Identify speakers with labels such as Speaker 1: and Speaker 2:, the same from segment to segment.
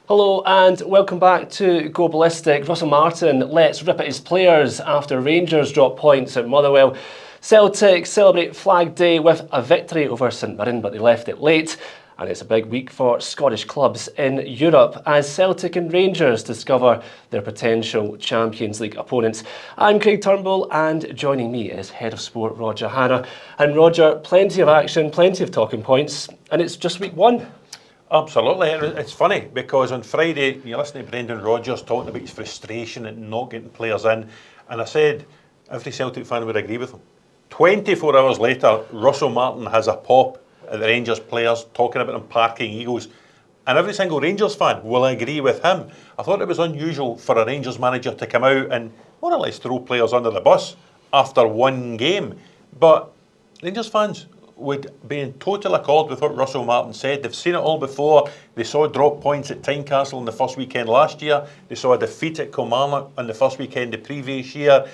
Speaker 1: Hello and welcome back to Go Ballistic. Russell Martin lets rip at his players after Rangers drop points at Motherwell. Celtic celebrate Flag Day with a victory over St Mirren, but they left it late. And it's a big week for Scottish clubs in Europe as Celtic and Rangers discover their potential Champions League opponents. I'm Craig Turnbull and joining me is Head of Sport Roger Hannah. And Roger, plenty of action, plenty of talking points, and it's just week one.
Speaker 2: Absolutely. It's funny because on Friday you listen to Brendan Rodgers talking about his frustration at not getting players in, and I said every Celtic fan would agree with him. 24 hours later, Russell Martin has a pop at the Rangers players talking about them parking egos, and every single Rangers fan will agree with him. I thought it was unusual for a Rangers manager to come out and more or less throw players under the bus after one game, but Rangers fans would be in total accord with what Russell Martin said. They've seen it all before. They saw drop points at Tynecastle on the first weekend last year. They saw a defeat at Kilmarnock on the first weekend the previous year.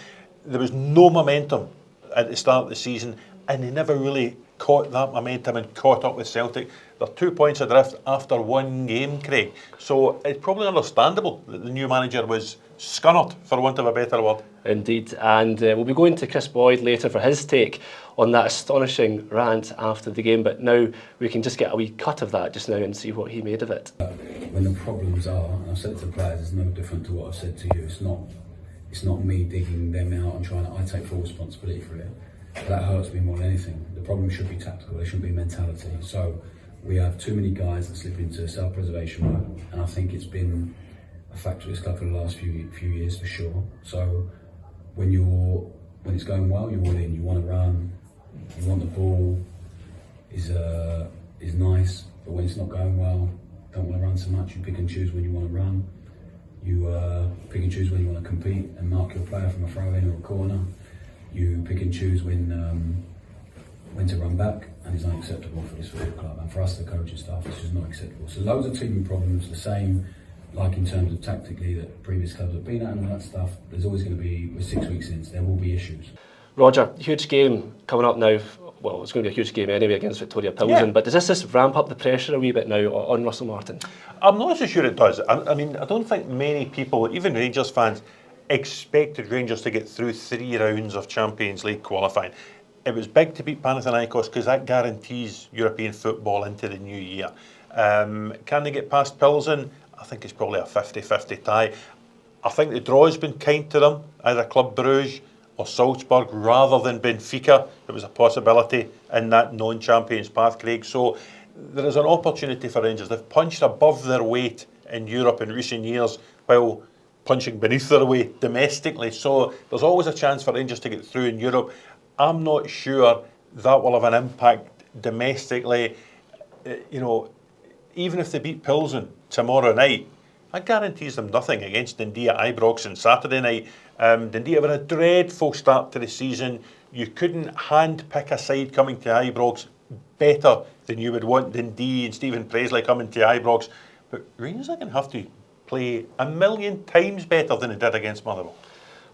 Speaker 2: There was no momentum at the start of the season, and they never really caught that momentum and caught up with Celtic. They're 2 points adrift after one game, Craig. So it's probably understandable that the new manager was scunnered, for want of a better word.
Speaker 1: Indeed, and we'll be going to Kris Boyd later for his take on that astonishing rant after the game, but now we can just get a wee cut of that just now and see what he made of it.
Speaker 3: When the problems are, and I've said to the players, it's no different to what I've said to you. It's not me digging them out and trying to, I take full responsibility for it. That hurts me more than anything. The problem should be tactical, there shouldn't be mentality. So we have too many guys that slip into self-preservation mode, and I think it's been a factor of this club for the last few years for sure. So when it's going well, you're all in. You want to run, you want the ball is nice, but when it's not going well, don't want to run so much. You pick and choose when you want to run. You pick and choose when you want to compete and mark your player from a throw-in or a corner. You pick and choose when to run back, and it's unacceptable for this football club. And for us, the coaching staff, it's just not acceptable. So loads of teaming problems, the same, like in terms of tactically that previous clubs have been at and all that stuff. There's always going to be, we're 6 weeks in, so there will be issues.
Speaker 1: Roger, huge game coming up now. Well, it's going to be a huge game anyway against Victoria Pilsen, but does this just ramp up the pressure a wee bit now on Russell Martin?
Speaker 2: I'm not so sure it does. I mean, I don't think many people, even Rangers fans, expected Rangers to get through 3 rounds of Champions League qualifying. It was big to beat Panathinaikos because that guarantees European football into the new year. Can they get past Pilsen? I think it's probably a 50-50 tie. I think the draw has been kind to them, either Club Brugge or Salzburg rather than Benfica. It was a possibility in that non-champions path, Craig. So there is an opportunity for Rangers. They've punched above their weight in Europe in recent years while punching beneath their weight domestically. So there's always a chance for Rangers to get through in Europe. I'm not sure that will have an impact domestically. Even if they beat Pilsen tomorrow night, that guarantees them nothing against Dundee at Ibrox on Saturday night. Dundee have had a dreadful start to the season. You couldn't hand-pick a side coming to Ibrox better than you would want Dundee and Stephen Presley coming to Ibrox. But Rangers are going to have to play a million times better than they did against Motherwell.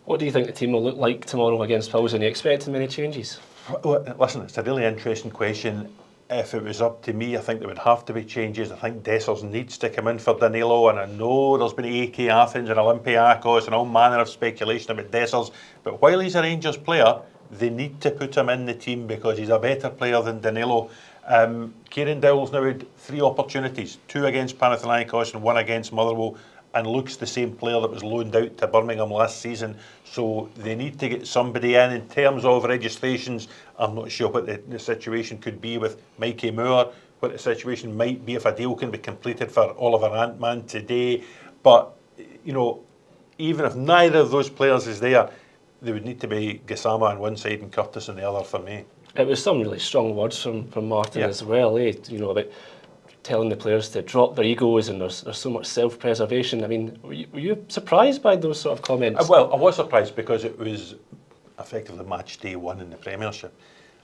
Speaker 1: What do you think the team will look like tomorrow against Pilsen? Are you expecting many changes?
Speaker 2: Well, listen, it's a really interesting question. If it was up to me, I think there would have to be changes. I think Desus needs to come in for Danilo, and I know there's been AK Athens and Olympiacos and all manner of speculation about Desus, but while he's a Rangers player, they need to put him in the team because he's a better player than Danilo. Kieran Dowell's now had 3 opportunities, 2 against Panathinaikos and 1 against Motherwell, and looks the same player that was loaned out to Birmingham last season. So they need to get somebody in terms of registrations. I'm not sure what the situation could be with Mikey Moore, what the situation might be if a deal can be completed for Oliver Antman today. But, even if neither of those players is there, there would need to be Gassama on one side and Curtis on the other for me.
Speaker 1: It was some really strong words from Martin as well, about telling the players to drop their egos and there's so much self-preservation. I mean, were you surprised by those sort of comments?
Speaker 2: Well, I was surprised because it was effectively match day 1 in the Premiership,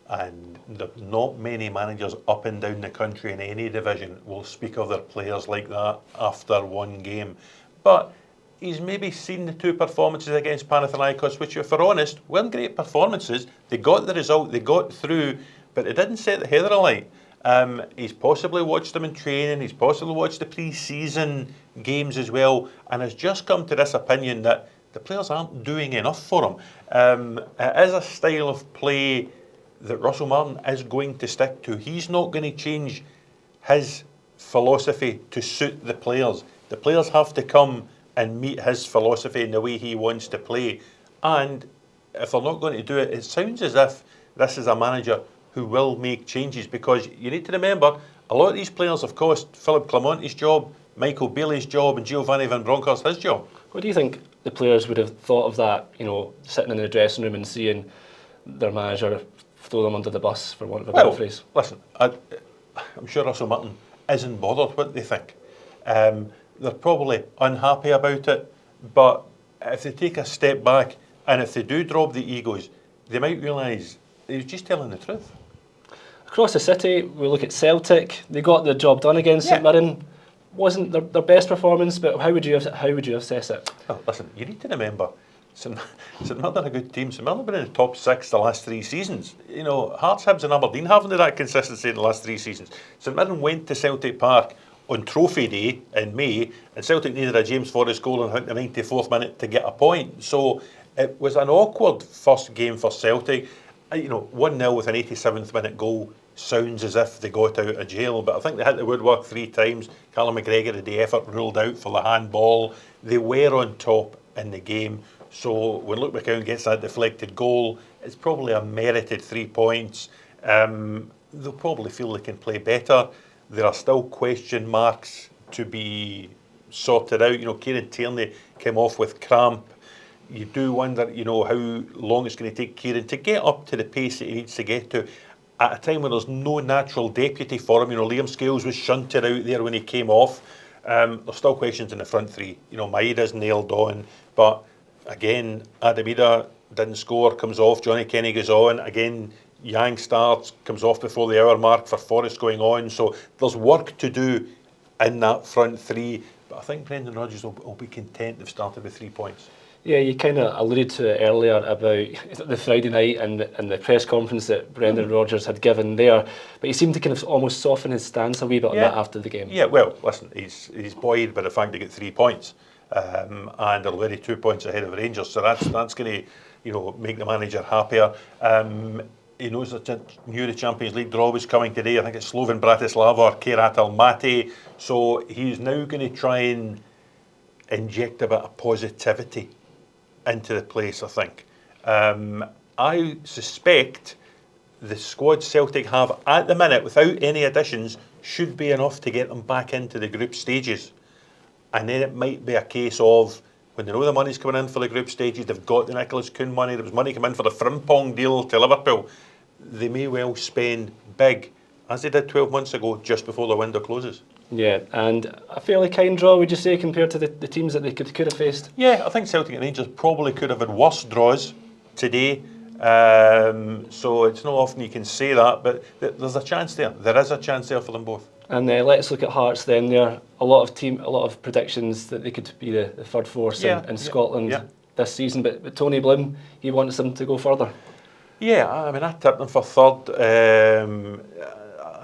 Speaker 2: and not many managers up and down the country in any division will speak of their players like that after one game. But he's maybe seen the 2 performances against Panathinaikos, which, if we're honest, weren't great performances. They got the result, they got through, but it didn't set the heather alight. He's possibly watched them in training, he's possibly watched the pre-season games as well, and has just come to this opinion that the players aren't doing enough for him. It is a style of play that Russell Martin is going to stick to. He's not going to change his philosophy to suit the players. The players have to come and meet his philosophy and the way he wants to play. And if they're not going to do it, it sounds as if this is a manager who will make changes, because you need to remember, a lot of these players have cost Philip Clemente's job, Michael Bailey's job, and Giovanni Van Bronckhorst his job.
Speaker 1: What do you think the players would have thought of that, sitting in the dressing room and seeing their manager throw them under the bus, for want of a better phrase?
Speaker 2: Listen, I'm sure Russell Martin isn't bothered what they think. They're probably unhappy about it, but if they take a step back and if they do drop the egos, they might realise he was just telling the truth.
Speaker 1: Across the city, we look at Celtic. They got the job done against St Mirren. Wasn't their best performance, but how would you assess it?
Speaker 2: Well, listen, you need to remember, St Mirren are a good team. St Mirren have been in the top 6 the last 3 seasons. Hearts, Hibs and Aberdeen haven't had that consistency in the last 3 seasons. St Mirren went to Celtic Park on Trophy Day in May, and Celtic needed a James Forrest goal in the 94th minute to get a point. So it was an awkward first game for Celtic. 1-0 with an 87th minute goal sounds as if they got out of jail, but I think they hit the woodwork 3 times. Callum McGregor had the effort ruled out for the handball. They were on top in the game. So when Luke McCowan gets that deflected goal, it's probably a merited 3 points. They'll probably feel they can play better. There are still question marks to be sorted out. Kieran Tierney came off with cramp. You do wonder, how long it's going to take Kieran to get up to the pace that he needs to get to at a time when there's no natural deputy for him. Liam Scales was shunted out there when he came off. There's still questions in the front 3. Maeda's nailed on, but again, Adam Ida didn't score, comes off. Johnny Kenny goes on. Again, Yang starts, comes off before the hour mark for Forrest going on. So there's work to do in that front 3. But I think Brendan Rodgers will be content they've started with 3 points.
Speaker 1: Yeah, you kind of alluded to it earlier about the Friday night and the press conference that Brendan Rodgers had given there, but he seemed to kind of almost soften his stance a wee bit on that after the game.
Speaker 2: Yeah, well, listen, he's buoyed by the fact they get 3 points, and they're already 2 points ahead of Rangers, so that's going to make the manager happier. He knows that the Champions League draw was coming today. I think it's Slovan Bratislava or Kairat Almaty, so he's now going to try and inject a bit of positivity into the place, I think. I suspect the squad Celtic have at the minute, without any additions, should be enough to get them back into the group stages. And then it might be a case of, when they know the money's coming in for the group stages, they've got the Nicholas Kuhn money, there was money coming in for the Frimpong deal to Liverpool, they may well spend big, as they did 12 months ago, just before the window closes.
Speaker 1: Yeah, and a fairly kind draw, would you say, compared to the teams that they could have faced?
Speaker 2: Yeah, I think Celtic and Rangers probably could have had worse draws today. So it's not often you can say that, but there's a chance there. There is a chance there for them both.
Speaker 1: And let's look at Hearts then. There are a lot of predictions that they could be the third force in Scotland this season, but Tony Bloom, he wants them to go further.
Speaker 2: Yeah, I mean, I tipped them for third.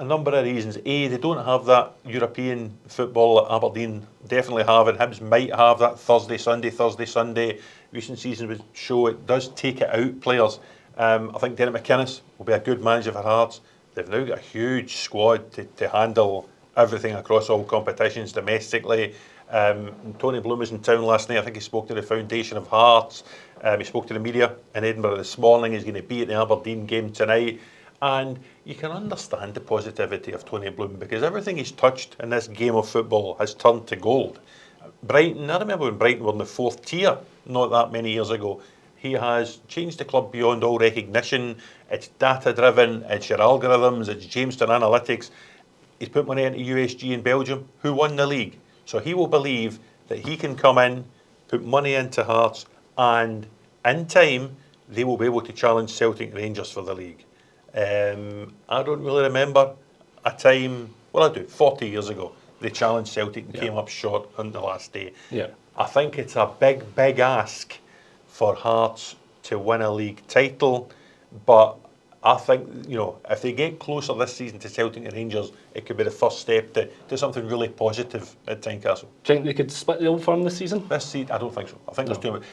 Speaker 2: A number of reasons. A, they don't have that European football that Aberdeen definitely have, and Hibs might have that Thursday, Sunday. Recent seasons would show it does take it out players. I think Derek McInnes will be a good manager for Hearts. They've now got a huge squad to handle everything across all competitions domestically. Tony Bloom was in town last night. I think he spoke to the foundation of Hearts. He spoke to the media in Edinburgh this morning. He's going to be at the Aberdeen game tonight. And you can understand the positivity of Tony Bloom, because everything he's touched in this game of football has turned to gold. Brighton, I remember when Brighton were in the 4th tier not that many years ago. He has changed the club beyond all recognition. It's data driven, it's your algorithms, it's Jamestown analytics. He's put money into USG in Belgium, who won the league. So he will believe that he can come in, put money into Hearts, and in time they will be able to challenge Celtic Rangers for the league. I don't really remember a time, well I do, 40 years ago, they challenged Celtic and came up short on the last day.
Speaker 1: Yeah.
Speaker 2: I think it's a big ask for Hearts to win a league title, but I think, if they get closer this season to Celtic and Rangers, it could be the first step to something really positive at Tynecastle.
Speaker 1: Do you think they could split the Old Firm this season?
Speaker 2: This season, I don't think so. I think there's too much.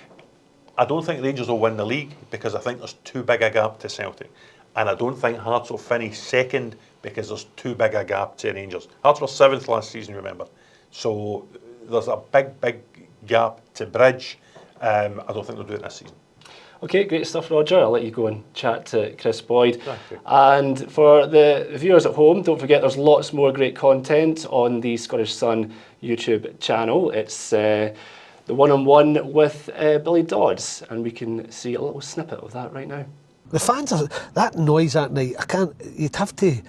Speaker 2: I don't think Rangers will win the league because I think there's too big a gap to Celtic. And I don't think Hearts will finish second because there's too big a gap to Rangers. Hearts were 7th last season, remember. So there's a big gap to bridge. I don't think they'll do it this season.
Speaker 1: Okay, great stuff, Roger. I'll let you go and chat to Kris Boyd.
Speaker 2: Thank you.
Speaker 1: And for the viewers at home, don't forget there's lots more great content on the Scottish Sun YouTube channel. It's the one-on-one with Billy Dodds, and we can see a little snippet of that right now.
Speaker 4: The fans, that noise that night, you'd have to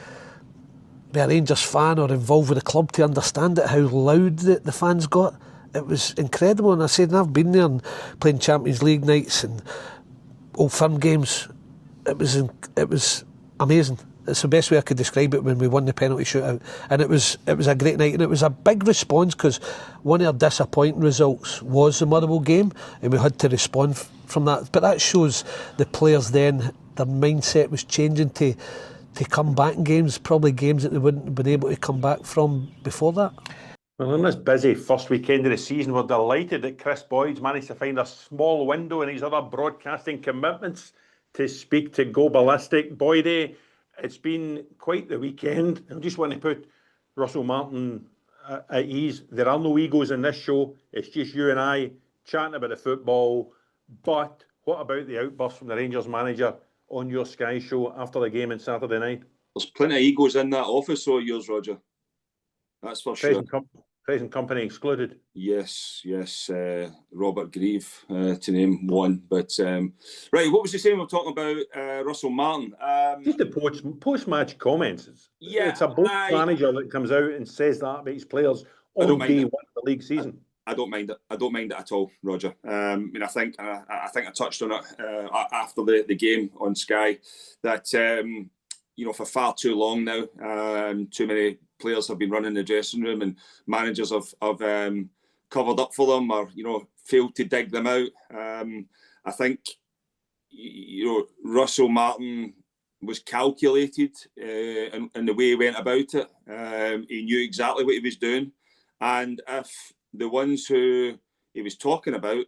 Speaker 4: be a Rangers fan or involved with the club to understand it, how loud the fans got. It was incredible, and I said, and I've been there and playing Champions League nights and Old Firm games. It was amazing. It's the best way I could describe it when we won the penalty shootout, and it was a great night, and it was a big response because one of our disappointing results was the Motherwell game, and we had to respond from that. But that shows the players then, their mindset was changing to come back in games, probably games that they wouldn't have been able to come back from before that.
Speaker 2: Well, on this busy first weekend of the season, we're delighted that Kris Boyd's managed to find a small window in his other broadcasting commitments to speak to Go Ballistic. Boydie, it's been quite the weekend. I just want to put Russell Martin at ease. There are no egos in this show. It's just you and I chatting about the football. But what about the outburst from the Rangers manager on your Sky show after the game on Saturday night?
Speaker 5: There's plenty of egos in that office of yours, Roger. That's for sure.
Speaker 2: Present company excluded.
Speaker 5: Yes. Robert Grieve, to name one. But right, what was he saying? We were talking about Russell Martin.
Speaker 2: Just the post-match comments. It's a black manager that comes out and says that about his players on day one of the league season.
Speaker 5: I don't mind it. I don't mind it at all, Roger. I think I touched on it after the game on Sky that for far too long now, too many players have been running the dressing room and managers have covered up for them or failed to dig them out. I think Russell Martin was calculated in the way he went about it. He knew exactly what he was doing, and if the ones who he was talking about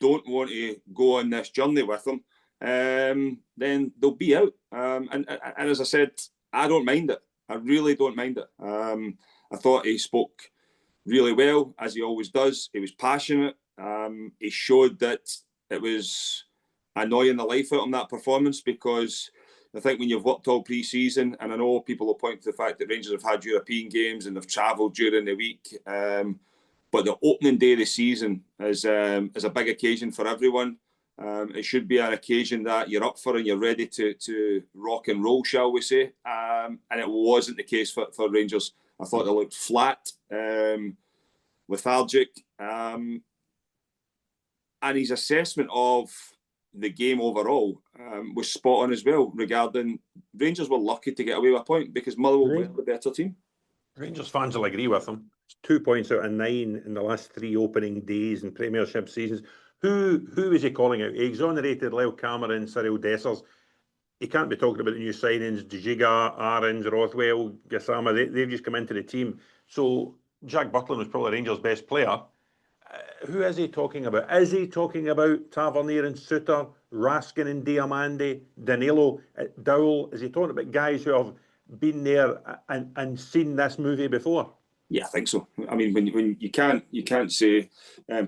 Speaker 5: don't want to go on this journey with him, then they'll be out. And as I said, I don't mind it. I really don't mind it. I thought he spoke really well, as he always does. He was passionate. He showed that it was annoying the life out of him, that performance, because I think when you've worked all pre-season, and I know people will point to the fact that Rangers have had European games and they've travelled during the week, but the opening day of the season is a big occasion for everyone. It should be an occasion that you're up for and you're ready to rock and roll, shall we say. And it wasn't the case for Rangers. I thought they looked flat, lethargic. And his assessment of the game overall was spot on as well, regarding Rangers were lucky to get away with a point because Motherwell were the better team.
Speaker 2: Rangers fans will agree with him. It's 2 points out of 9 in the last 3 opening days in Premiership seasons. Who is he calling out? He exonerated Lyle Cameron, Cyril Dessers. He can't be talking about the new signings, Djiga, Aarons, Rothwell, Gassama. They've just come into the team. So Jack Butland was probably Rangers' best player. Who is he talking about? Is he talking about Tavernier and Suter, Raskin and Diamande, Danilo, Dowell? Is he talking about guys who have been there and seen this movie before?
Speaker 5: Yeah, I think so. I mean, when you can't say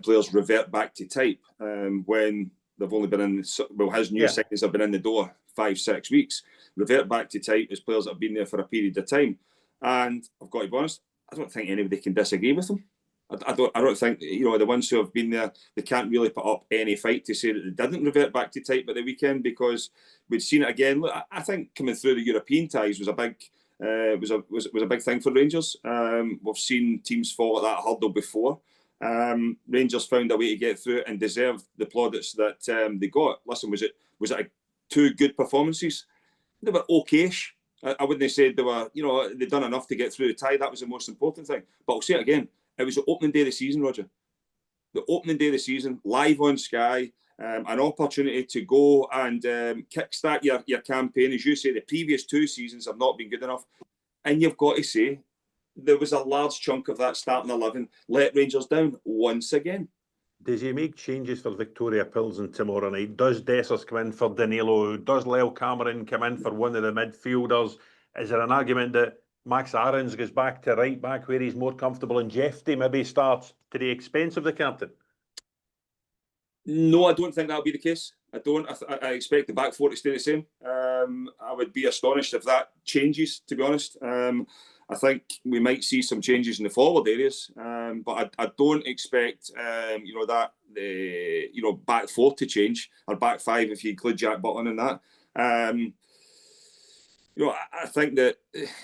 Speaker 5: players revert back to type when they've only been in. Well, his new signings have been in the door 5-6 weeks. Revert back to type as players that have been there for a period of time. And I've got to be honest, I don't think anybody can disagree with them. I don't think the ones who have been there, they can't really put up any fight to say that they didn't revert back to type at the weekend, because we'd seen it again. Look, I think coming through the European ties was a big. Was a big thing for Rangers. We've seen teams fall at that hurdle before. Rangers found a way to get through it and deserved the plaudits that they got. Listen, was it 2 good performances? They were okayish. I wouldn't have said they were. They'd done enough to get through the tie. That was the most important thing. But I'll say it again. It was the opening day of the season, Roger. The opening day of the season, live on Sky. an opportunity to go and kickstart your campaign. As you say, the previous 2 seasons have not been good enough. And you've got to say, there was a large chunk of that starting 11 let Rangers down once again.
Speaker 2: Does he make changes for Victoria Pilsen tomorrow night? Does Desus come in for Danilo? Does Lyle Cameron come in for one of the midfielders? Is there an argument that Max Aarons goes back to right back where he's more comfortable and Jeffrey maybe starts to the expense of the captain?
Speaker 5: No, I don't think that'll be the case. I don't. I expect the back four to stay the same. I would be astonished if that changes, to be honest. I think we might see some changes in the forward areas, but I don't expect that the back four to change, or back five if you include Jack Butland in that. I think that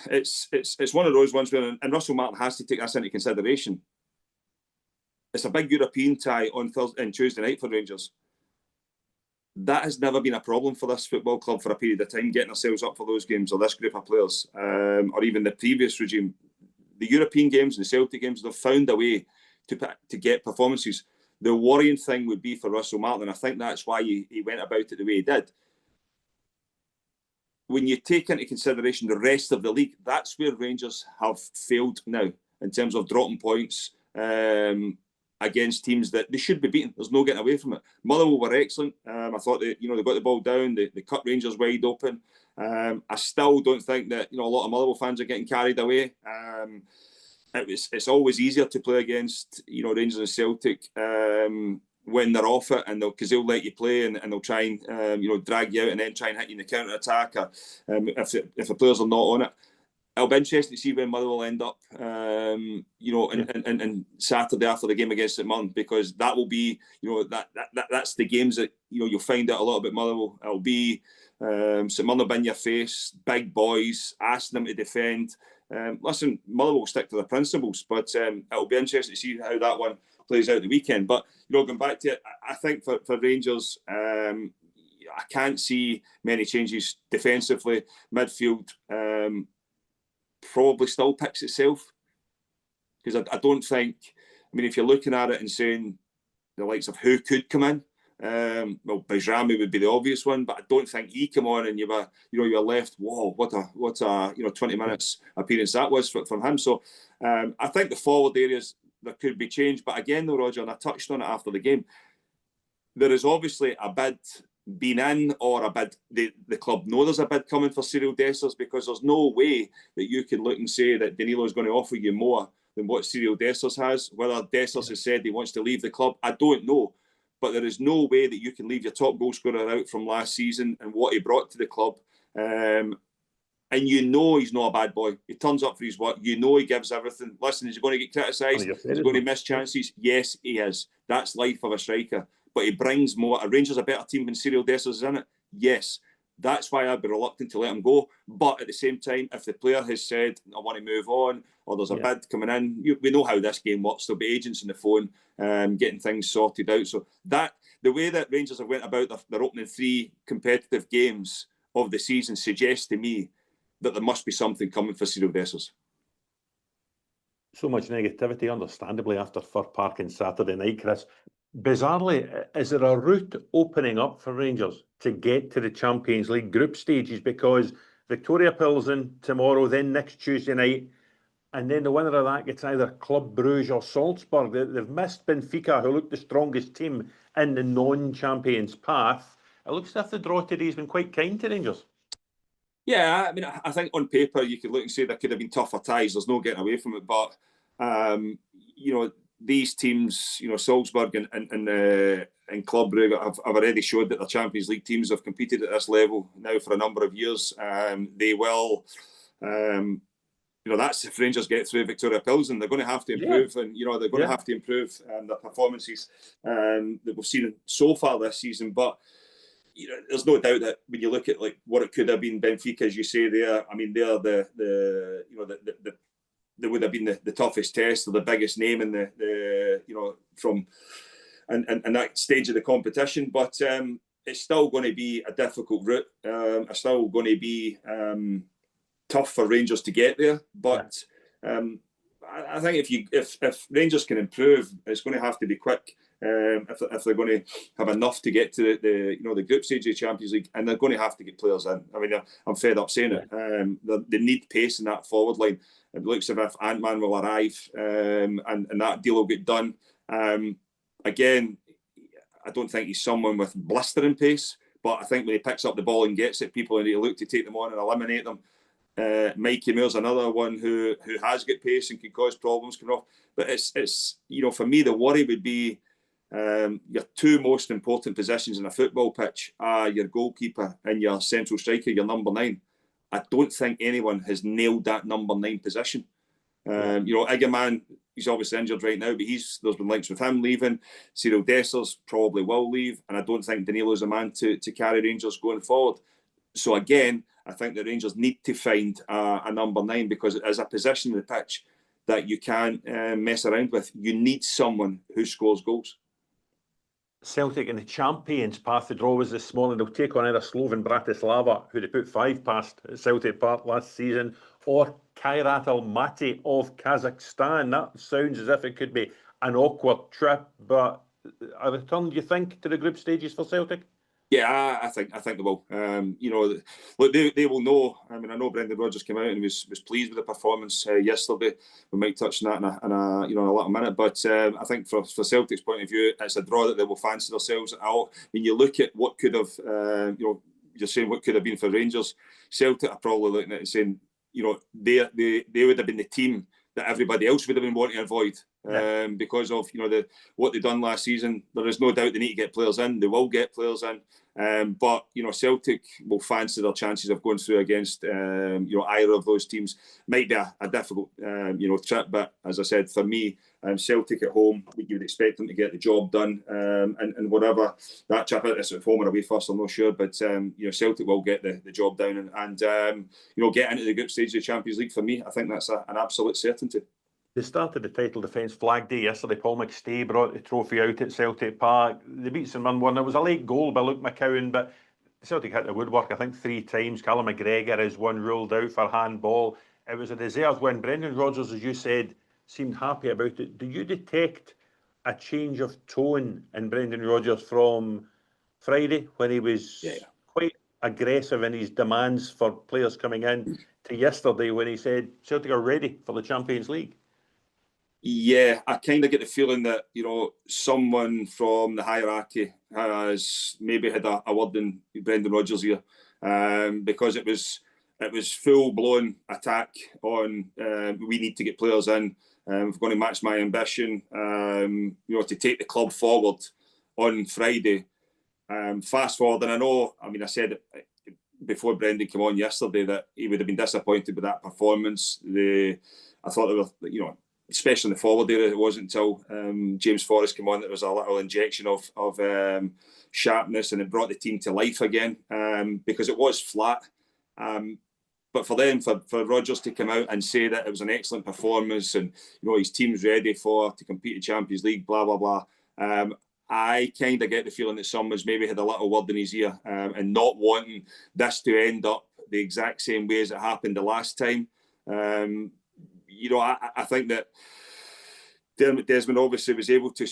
Speaker 5: it's one of those ones where, and Russell Martin has to take this into consideration. It's a big European tie on Thursday and Tuesday night for Rangers. That has never been a problem for this football club for a period of time, getting ourselves up for those games, or this group of players, or even the previous regime. The European games and the Celtic games, they've found a way to get performances. The worrying thing would be for Russell Martin, and I think that's why he went about it the way he did. When you take into consideration the rest of the league, that's where Rangers have failed now in terms of dropping points against teams that they should be beating. There's no getting away from it. Motherwell were excellent. I thought they got the ball down. They cut Rangers wide open. I still don't think that a lot of Motherwell fans are getting carried away. It's always easier to play against Rangers and Celtic when they're off it, and because they'll let you play and they'll try and drag you out and then try and hit you in the counter attack, or if the players are not on it. It'll be interesting to see when Motherwell end up, and Saturday after the game against St Mirren, because that will be, that's the games that you'll find out a lot about Motherwell. It'll be St Mirren will be in your face, big boys, asking them to defend. Listen, Motherwell will stick to their principles, but it'll be interesting to see how that one plays out the weekend. But going back to it, I think for Rangers, I can't see many changes defensively. Midfield probably still picks itself, because I don't think, if you're looking at it and saying the likes of who could come in, Bajrami would be the obvious one, but I don't think he come on and you were left, whoa, what a 20 minutes appearance that was from him. So I think the forward areas, there could be change, but again though, Roger, and I touched on it after the game, there is obviously a bid been in, or a bid, the club know there's a bid coming for Cyril Dessers, because there's no way that you can look and say that Danilo is going to offer you more than what Cyril Dessers has. Whether Dessers has said he wants to leave the club, I don't know, but there is no way that you can leave your top goal scorer out from last season and what he brought to the club. And he's not a bad boy. He turns up for his work. He gives everything. Listen, is he going to get criticised? Is he going to miss chances? Yes, he is. That's life of a striker. But he brings more. Are Rangers a better team when Cyril Dessers is in it? Yes. That's why I'd be reluctant to let him go. But at the same time, if the player has said, I want to move on, or there's a bid coming in, we know how this game works. There'll be agents on the phone getting things sorted out. So that the way that Rangers have went about their opening 3 competitive games of the season suggests to me that there must be something coming for Cyril Dessers.
Speaker 2: So much negativity, understandably, after Fir Park on Saturday night, Kris. Bizarrely, is there a route opening up for Rangers to get to the Champions League group stages? Because Victoria Pilsen tomorrow, then next Tuesday night, and then the winner of that gets either Club Brugge or Salzburg. They've missed Benfica, who looked the strongest team in the non-champions path. It looks as if the draw today has been quite kind to Rangers.
Speaker 5: Yeah, I think on paper you could look and say there could have been tougher ties. There's no getting away from it, but these teams, Salzburg and Club Brugge have already showed that their Champions League teams have competed at this level now for a number of years. They will, that's if Rangers get through Victoria Pilsen, they're going to have to improve, and they're going to have to improve their performances that we've seen so far this season. But there's no doubt that when you look at what it could have been, Benfica, as you say, they're they would have been the toughest test, or the biggest name in the from and that stage of the competition. But it's still going to be a difficult route. It's still going to be tough for Rangers to get there. But I think if Rangers can improve, it's going to have to be quick. If they're going to have enough to get to the group stage of the Champions League, and they're going to have to get players in. I mean, I'm fed up saying it. They need pace in that forward line. It looks as if Ant-Man will arrive, and that deal will get done. Again, I don't think he's someone with blistering pace, but I think when he picks up the ball and gets at people and he look to take them on and eliminate them. Mikey Moore's another one who has got pace and can cause problems coming off. But it's for me, the worry would be your two most important positions in a football pitch are your goalkeeper and your central striker, your number 9. I don't think anyone has nailed that number 9 position. Iggerman, he's obviously injured right now, but there's been links with him leaving. Cyril Dessers probably will leave, and I don't think Danilo's a man to carry Rangers going forward. So again, I think the Rangers need to find a number 9 because it is a position in the pitch that you can't mess around with. You need someone who scores goals.
Speaker 2: Celtic in the Champions path to draw was this morning. They'll take on either Slovan Bratislava, who they put 5 past at Celtic Park last season, or Kairat Almaty of Kazakhstan. That sounds as if it could be an awkward trip, but a return, do you think, to the group stages for Celtic?
Speaker 5: Yeah, I think they will. Look, they will know. I mean, I know Brendan Rodgers came out and was pleased with the performance yesterday. We might touch on that in a little minute. But I think for Celtic's point of view, it's a draw that they will fancy themselves out. When you look at what could have, you're saying what could have been for Rangers, Celtic are probably looking at it and saying, they would have been the team that everybody else would have been wanting to avoid. Because of what they've done last season. There is no doubt they need to get players in. They will get players in, but Celtic will fancy their chances of going through against either of those teams. Might be a difficult trip, but as I said, for me, Celtic at home, you would expect them to get the job done, and whatever that trip is, at home or away first, I'm not sure, but Celtic will get the job done and get into the group stage of the Champions League. For me, I think that's an absolute certainty.
Speaker 2: They started the title defence flag day yesterday. Paul McStay brought the trophy out at Celtic Park. They beat St Mirren 1. It was a late goal by Luke McCowan, but Celtic hit the woodwork, I think, 3 times. Callum McGregor is one ruled out for handball. It was a deserved win. Brendan Rodgers, as you said, seemed happy about it. Do you detect a change of tone in Brendan Rodgers from Friday, when he was quite aggressive in his demands for players coming in, to yesterday when he said Celtic are ready for the Champions League?
Speaker 5: Yeah, I kind of get the feeling that, someone from the hierarchy has maybe had a word in Brendan Rodgers' ear, because it was full-blown attack on we need to get players in, we're going to match my ambition, to take the club forward on Friday. Fast forward, and I said it before Brendan came on yesterday that he would have been disappointed with that performance. I thought they were, especially in the forward area, it wasn't until James Forrest came on that there was a little injection of sharpness, and it brought the team to life again, because it was flat. But for Rodgers to come out and say that it was an excellent performance and his team's ready to compete in Champions League, blah blah blah. I kind of get the feeling that someone's maybe had a little word in his ear, and not wanting this to end up the exact same way as it happened the last time. I think that Desmond obviously was able to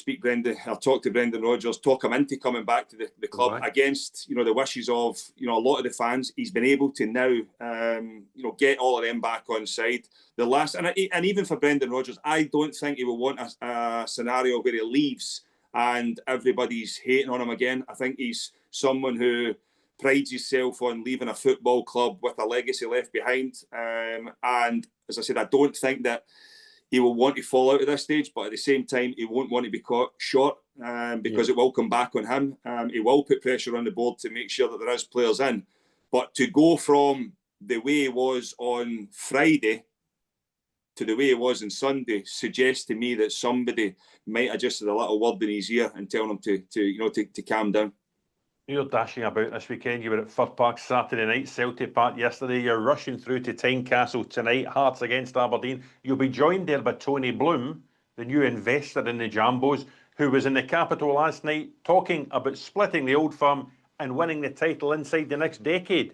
Speaker 5: talk to Brendan Rodgers, talk him into coming back to the club against, the wishes of, a lot of the fans. He's been able to now, get all of them back on side. And even for Brendan Rodgers, I don't think he will want a scenario where he leaves and everybody's hating on him again. I think he's someone who prides himself on leaving a football club with a legacy left behind. And as I said, I don't think that he will want to fall out at this stage, but at the same time, he won't want to be caught short, because it will come back on him. He will put pressure on the board to make sure that there is players in. But to go from the way he was on Friday to the way he was on Sunday suggests to me that somebody might have just had a little word in his ear and tell him to calm down.
Speaker 2: You're dashing about this weekend. You were at Fir Park Saturday night, Celtic Park yesterday. You're rushing through to Tynecastle tonight, Hearts against Aberdeen. You'll be joined there by Tony Bloom, the new investor in the Jambos, who was in the capital last night talking about splitting the old firm and winning the title inside the next decade.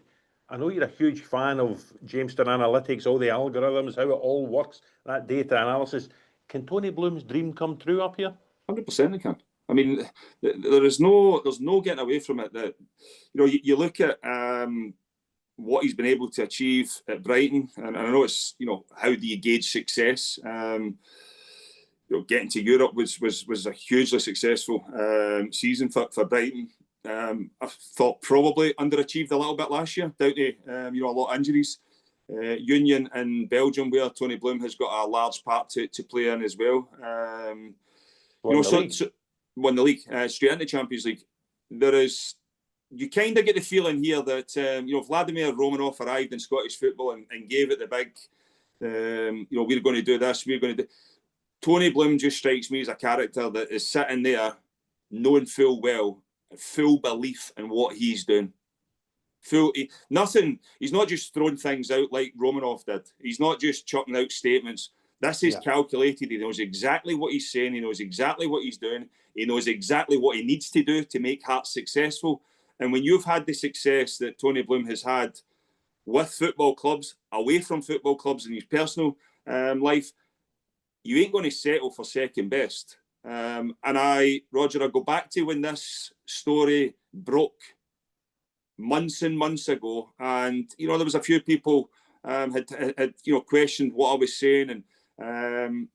Speaker 2: I know you're a huge fan of Jamestown Analytics, all the algorithms, how it all works, that data analysis. Can Tony Bloom's dream come true up here?
Speaker 5: 100% it can. I mean, there's no getting away from it. That you look at what he's been able to achieve at Brighton, and I know it's how do you gauge success? Getting to Europe was a hugely successful season for Brighton. I thought probably underachieved a little bit last year, down to a lot of injuries. Union in Belgium, where Tony Bloom has got a large part to play in as well. Won the league straight into Champions League. You kind of get the feeling here that Vladimir Romanov arrived in Scottish football and gave it the big. We're going to do this. We're going to do. Tony Bloom just strikes me as a character that is sitting there, knowing full belief in what he's doing. He's not just throwing things out like Romanov did. He's not just chucking out statements. This is calculated. He knows exactly what he's saying. He knows exactly what he's doing. He knows exactly what he needs to do to make Hearts successful. And when you've had the success that Tony Bloom has had with football clubs, away from football clubs in his personal life, you ain't going to settle for second best. Roger, I go back to when this story broke months and months ago, and there was a few people had questioned what I was saying, and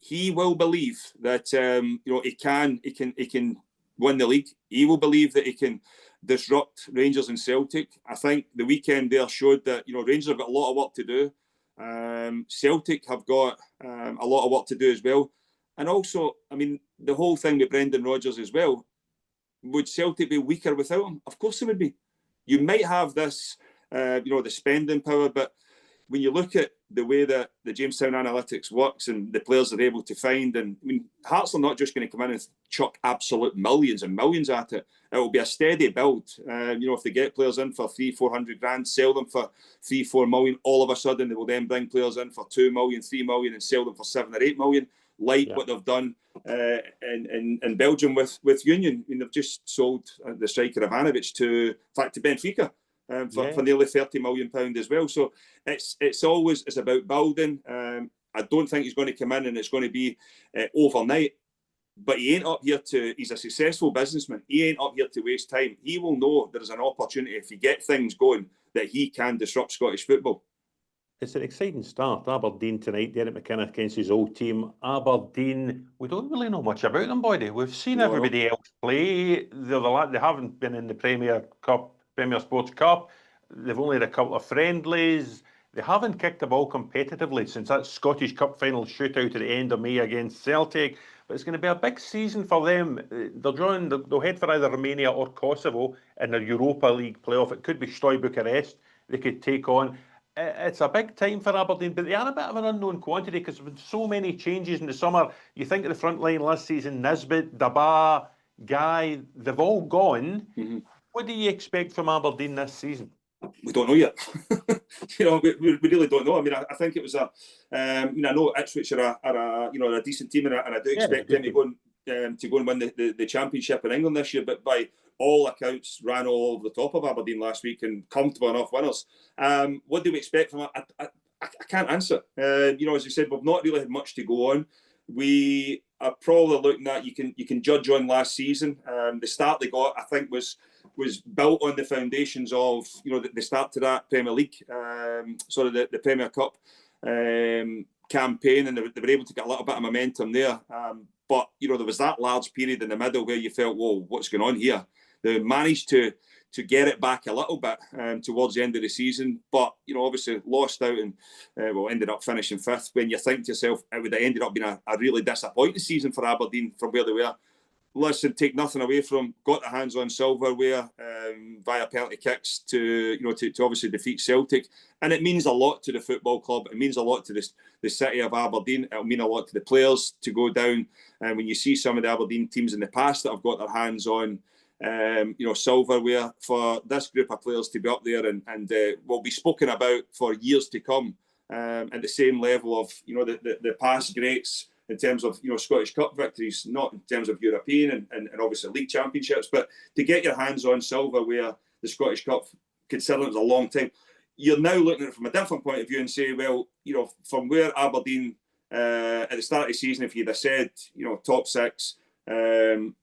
Speaker 5: he will believe that he can win the league. He will believe that he can disrupt Rangers and Celtic. I think the weekend there showed that Rangers have got a lot of work to do. Celtic have got a lot of work to do as well. And also, I mean, the whole thing with Brendan Rodgers as well, would Celtic be weaker without him? Of course they would be. You might have this, the spending power, but when you look at the way that the Jamestown Analytics works and the players they're able to find, and I mean, Hearts are not just going to come in and chuck absolute millions and millions at it. It will be a steady build. If they get players in for 300-400 grand, sell them for 3-4 million, all of a sudden they will then bring players in for 2 million, 3 million, and sell them for 7 or 8 million, what they've done in Belgium with Union. I mean, they've just sold the striker Ivanovic to Benfica. For nearly £30 million as well. So it's about building. I don't think he's going to come in and it's going to be overnight. But he ain't up here he's a successful businessman. He ain't up here to waste time. He will know there's an opportunity if he get things going that he can disrupt Scottish football.
Speaker 2: It's an exciting start. Aberdeen tonight, Derek McKinnon against his old team. Aberdeen, we don't really know much about them, Boydie. We've seen everybody else play. They haven't been in the Premier Sports Cup. They've only had a couple of friendlies. They haven't kicked the ball competitively since that Scottish Cup final shootout at the end of May against Celtic. But it's going to be a big season for them. They'll head for either Romania or Kosovo in their Europa League playoff. It could be Steaua Bucharest they could take on. It's a big time for Aberdeen, but they are a bit of an unknown quantity because there have been so many changes in the summer. You think of the front line last season, Nisbet, Daba, Guy, they've all gone. Mm-hmm. What do you expect from Aberdeen this season?
Speaker 5: We don't know yet. We really don't know. I mean, I think it was I know Ipswich are a decent team, and I do expect them to go and win the championship in England this year. But by all accounts, ran all over the top of Aberdeen last week and comfortable enough winners. What do we expect from it? I can't answer. As you said, we've not really had much to go on. We are probably looking at you can judge on last season. The start they got, I think, was built on the foundations of the start to that Premier League, the Premier Cup campaign, and they were able to get a little bit of momentum there. But there was that large period in the middle where you felt, whoa, what's going on here? They managed to get it back a little bit towards the end of the season, but obviously lost out and ended up finishing fifth. When you think to yourself, it would have ended up being a really disappointing season for Aberdeen from where they were. Listen, take nothing away from, got their hands on silverware via penalty kicks to obviously defeat Celtic, and it means a lot to the football club. It means a lot to the city of Aberdeen. It'll mean a lot to the players to go down. And when you see some of the Aberdeen teams in the past that have got their hands on silverware, for this group of players to be up there and will be spoken about for years to come at the same level of the past greats in terms of Scottish Cup victories, not in terms of European and obviously league championships, but to get your hands on silverware, the Scottish Cup considering it was a long time. You're now looking at it from a different point of view and say, well, you know, from where Aberdeen at the start of the season, if you'd have said, you know, top six, win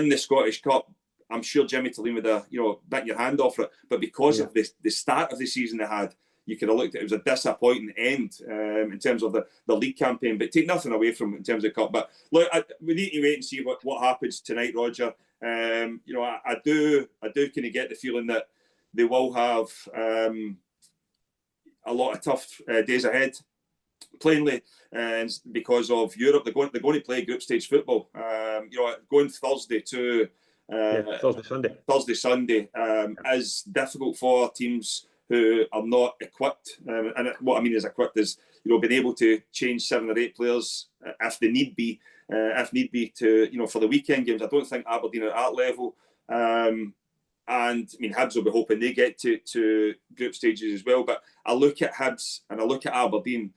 Speaker 5: the Scottish Cup, I'm sure Jimmy Tulane would have, you know, bit your hand off for it. But because of the start of the season they had, you could have looked at it was a disappointing end in terms of the league campaign. But take nothing away from it in terms of cup. But look, we need to wait and see what happens tonight, Roger. You know, I do kind of get the feeling that they will have a lot of tough days ahead. Plainly, and because of Europe, they're going to play group stage football. You know, going Thursday to Thursday, Sunday is difficult for teams who are not equipped. And what I mean is equipped is, you know, being able to change 7 or 8 players if they need be, to, you know, for the weekend games. I don't think Aberdeen are at that level. And I mean, Hibs will be hoping they get to group stages as well. But I look at Hibs and I look at Aberdeen,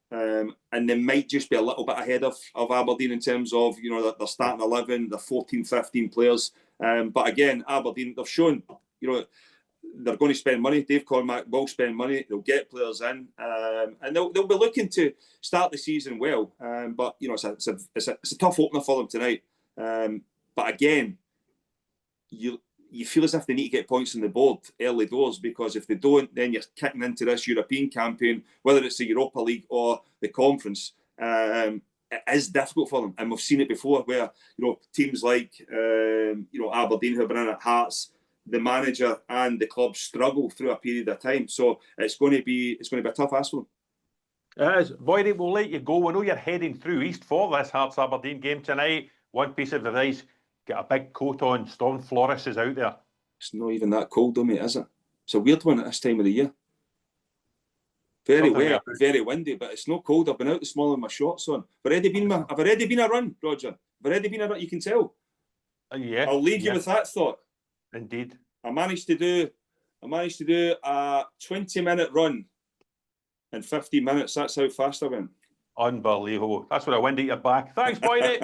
Speaker 5: and they might just be a little bit ahead of Aberdeen in terms of, you know, their starting 11, their 14, 15 players. But again, Aberdeen, they've shown, you know, they're going to spend money. Dave Cormack will spend money. They'll get players in, and they'll be looking to start the season well. But you know, it's a tough opener for them tonight. But again, you feel as if they need to get points on the board early doors, because if they don't, then you're kicking into this European campaign, whether it's the Europa League or the Conference. It is difficult for them, and we've seen it before, where, you know, teams like you know, Aberdeen, who have been in at Hearts, the manager and the club struggle through a period of time. So it's going to be a tough ask for them.
Speaker 2: It is. Boydie, we'll let you go. We know you're heading through east for this Hearts Aberdeen game tonight. One piece of advice: get a big coat on. Storm Floris is out there. It's
Speaker 5: not even that cold, though, mate, is it? It's a weird one at this time of the year. Very wet, very windy, but it's not cold. I've been out this morning with my shorts on. I've already been a run, Roger. I've already been a run. You can tell.
Speaker 2: Yeah.
Speaker 5: I'll leave you with that thought.
Speaker 2: Indeed.
Speaker 5: I managed to do a 20-minute run in 15 minutes. That's how fast I went.
Speaker 2: Unbelievable. That's what I wind at your back. Thanks, Boydie.